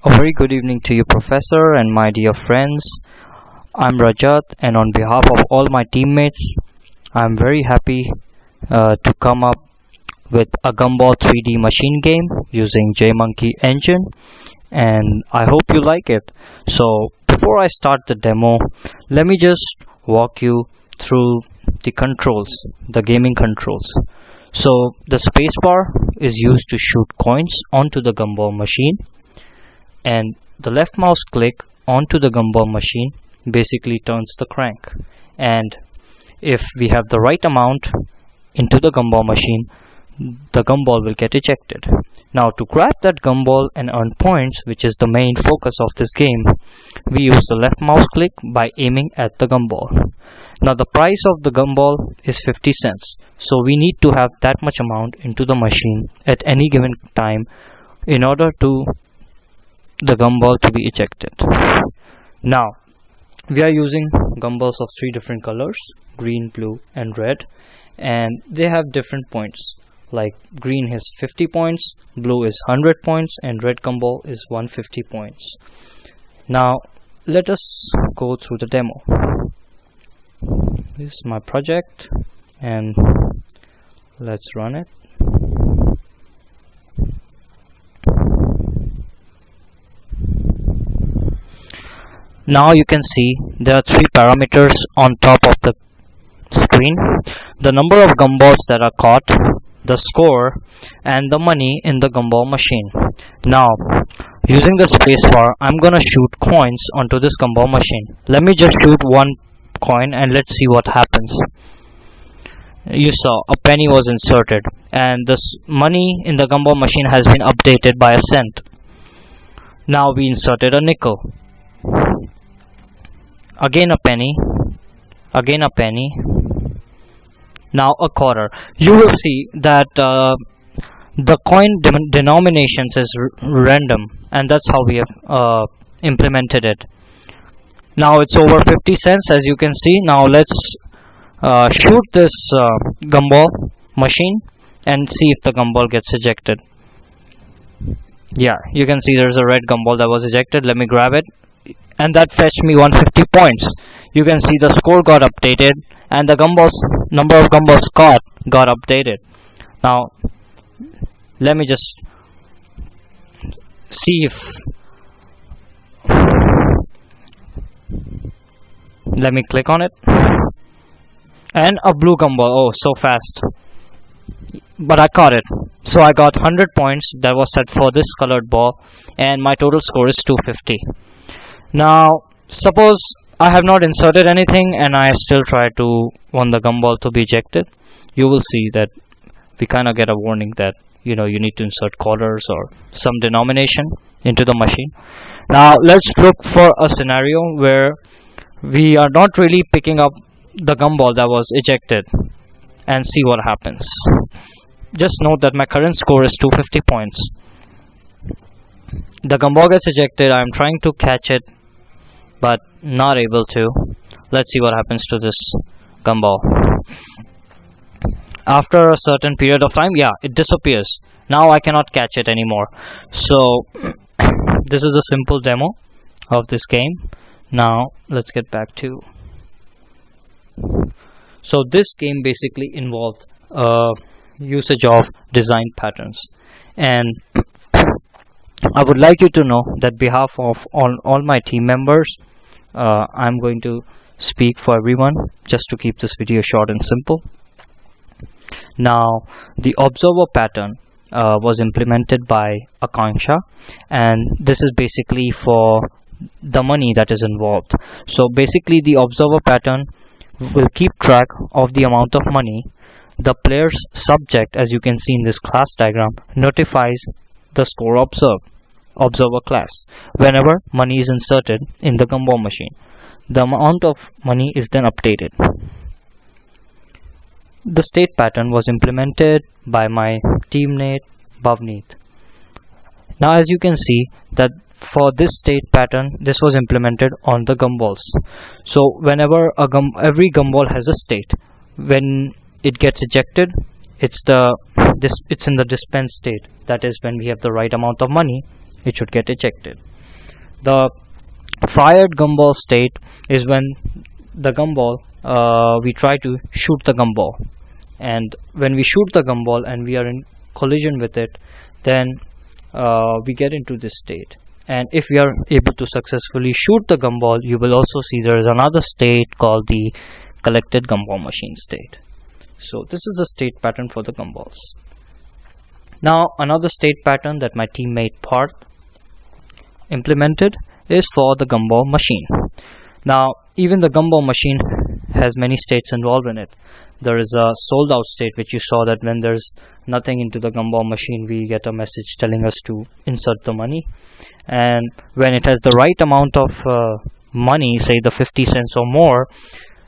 A very good evening to you, Professor, and my dear friends. I'm Rajat, and on behalf of all my teammates, I'm very happy to come up with a Gumball 3D machine game using JMonkey engine, and I hope you like it. So before I start the demo, let me just walk you through the controls, the gaming controls. So the spacebar is used to shoot coins onto the Gumball machine, and the left mouse click onto the Gumball machine basically turns the crank, and if we have the right amount into the Gumball machine, the gumball will get ejected. Now to grab that gumball and earn points, which is the main focus of this game, we use the left mouse click by aiming at the gumball. Now the price of the gumball is 50 cents, so we need to have that much amount into the machine at any given time in order to the gumball to be ejected. Now we are using gumballs of 3 different colors: green, blue and red, and they have different points. Like green has 50 points, blue is 100 points, and red gumball is 150 points. Now let us go through the demo. This is my project, and let's run it. Now you can see there are 3 parameters on top of the screen: the number of gumballs that are caught, the score, and the money in the gumball machine. Now using the spacebar, I'm gonna shoot coins onto this gumball machine. Let me just shoot one coin and let's see what happens. You saw a penny was inserted, and this money in the gumball machine has been updated by a cent. Now we inserted a nickel, again a penny, again a penny, now a quarter. You will see that the coin denominations is random, and that's how we have implemented it. Now it's over 50 cents, as you can see. Now let's shoot this gumball machine and see if the gumball gets ejected. Yeah, you can see there's a red gumball that was ejected. Let me grab it, and that fetched me 150 points. You can see the score got updated, and the number of gumballs caught got updated. Now let me just see if, let me click on it, and a blue gumball. Oh, so fast, but I caught it, so I got 100 points that was set for this colored ball, and my total score is 250. Now suppose I have not inserted anything and I still try to want the gumball to be ejected. You will see that we kind of get a warning that you need to insert quarters or some denomination into the machine. Now let's look for a scenario where we are not really picking up the gumball that was ejected and see what happens. Just note that my current score is 250 points. The gumball gets ejected. I am trying to catch it, but not able to. Let's see what happens to this gumball. After a certain period of time, yeah, it disappears. Now I cannot catch it anymore. So this is a simple demo of this game. Now let's get back to, so this game basically involved usage of design patterns, and I would like you to know that behalf of all my team members, I'm going to speak for everyone just to keep this video short and simple. Now the observer pattern was implemented by Akanksha, and this is basically for the money that is involved. So basically the observer pattern will keep track of the amount of money. The player's subject, as you can see in this class diagram, notifies the score observer class whenever money is inserted in the gumball machine. The amount of money is then updated. The state pattern was implemented by my teammate Bhavneet. Now as you can see that for this state pattern, this was implemented on the gumballs. So whenever every gumball has a state, when it gets ejected, it's in the dispense state. That is, when we have the right amount of money, it should get ejected. The fired gumball state is when the gumball, we try to shoot the gumball, and when we shoot the gumball and we are in collision with it, then we get into this state. And if we are able to successfully shoot the gumball, you will also see there is another state called the collected gumball machine state. So this is the state pattern for the gumballs. Now another state pattern that my teammate Parth implemented is for the gumball machine. Now even the gumball machine has many states involved in it. There is a sold out state, which you saw that when there's nothing into the gumball machine, we get a message telling us to insert the money. And when it has the right amount of money, say the 50 cents or more,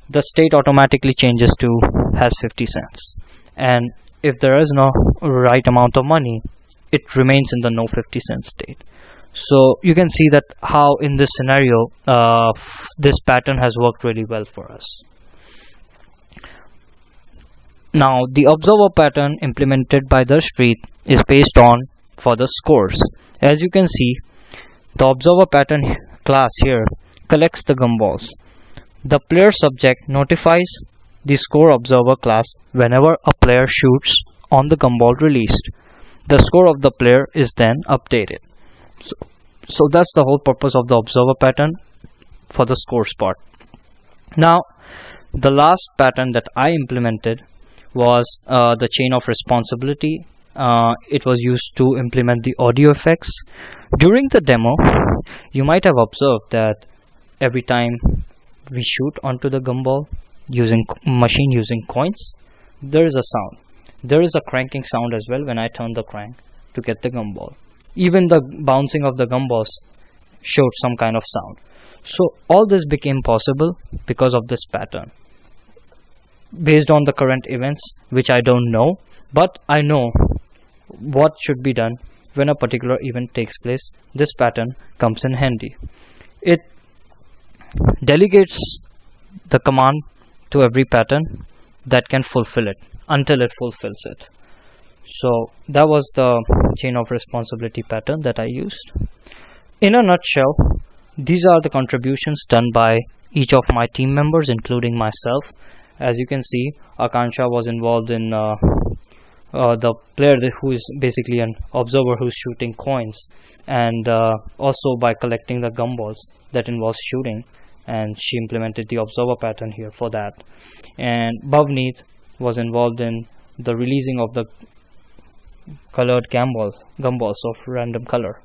the state automatically changes to has 50 cents. And if there is no right amount of money, it remains in the no 50 cents state. So you can see that how in this scenario this pattern has worked really well for us. Now the observer pattern implemented by Darshpreet is based on for the scores. As you can see, the observer pattern class here collects the gumballs. The player subject notifies the score observer class whenever a player shoots on the gumball released. The score of the player is then updated. So that's the whole purpose of the observer pattern for the scores part. Now the last pattern that I implemented was the chain of responsibility. It was used to implement the audio effects. During the demo, you might have observed that every time we shoot onto the gumball using machine using coins, there is a sound. There is a cranking sound as well when I turn the crank to get the gumball. Even the bouncing of the gumballs showed some kind of sound. So all this became possible because of this pattern. Based on the current events, which I don't know, but I know what should be done when a particular event takes place, this pattern comes in handy. It delegates the command to every pattern that can fulfill it until it fulfills it. So that was the chain of responsibility pattern that I used. In a nutshell, these are the contributions done by each of my team members, including myself. As you can see, Akansha was involved in the player who is basically an observer who's shooting coins, and also by collecting the gumballs that involves shooting, and she implemented the observer pattern here for that. And Bhavneet was involved in the releasing of the colored gumballs of random color,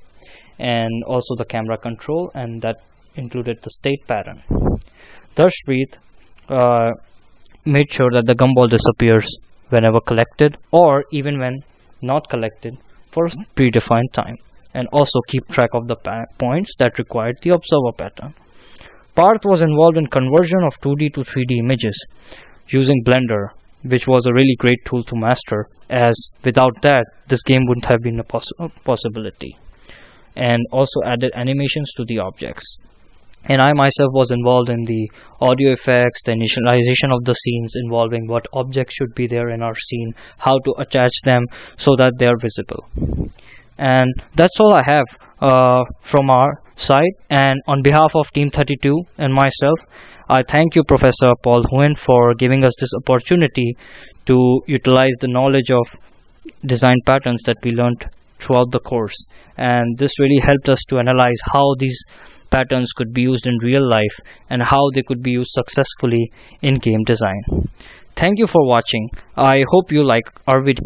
and also the camera control, and that included the state pattern. Darshpreet made sure that the gumball disappears whenever collected, or even when not collected for a predefined time, and also keep track of the points that required the observer pattern. Parth was involved in conversion of 2D to 3D images using Blender, which was a really great tool to master, as without that this game wouldn't have been a possibility, and also added animations to the objects. And I myself was involved in the audio effects, the initialization of the scenes involving what objects should be there in our scene, how to attach them so that they are visible. And that's all I have from our side. And on behalf of Team 32 and myself, I thank you, Professor Paul Huyn, for giving us this opportunity to utilize the knowledge of design patterns that we learned throughout the course. And this really helped us to analyze how these patterns could be used in real life and how they could be used successfully in game design. Thank you for watching. I hope you like our video.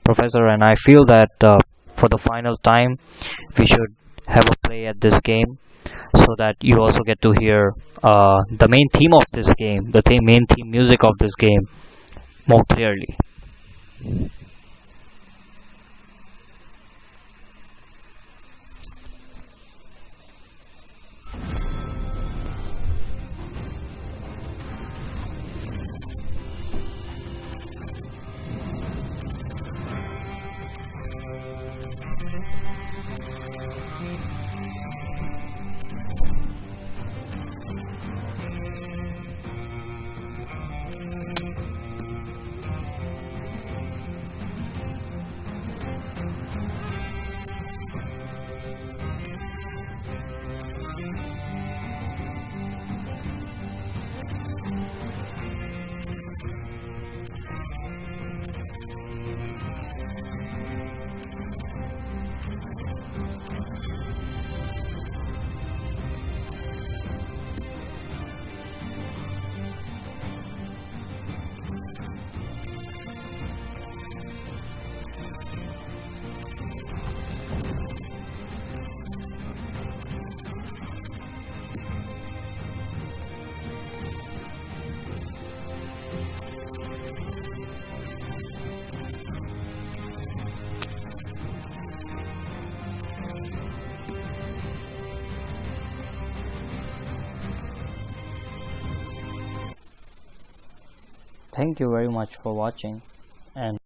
Professor, and I feel that for the final time we should have a play at this game so that you also get to hear the main theme of this game, the main theme music of this game more clearly. Thank you very much for watching, and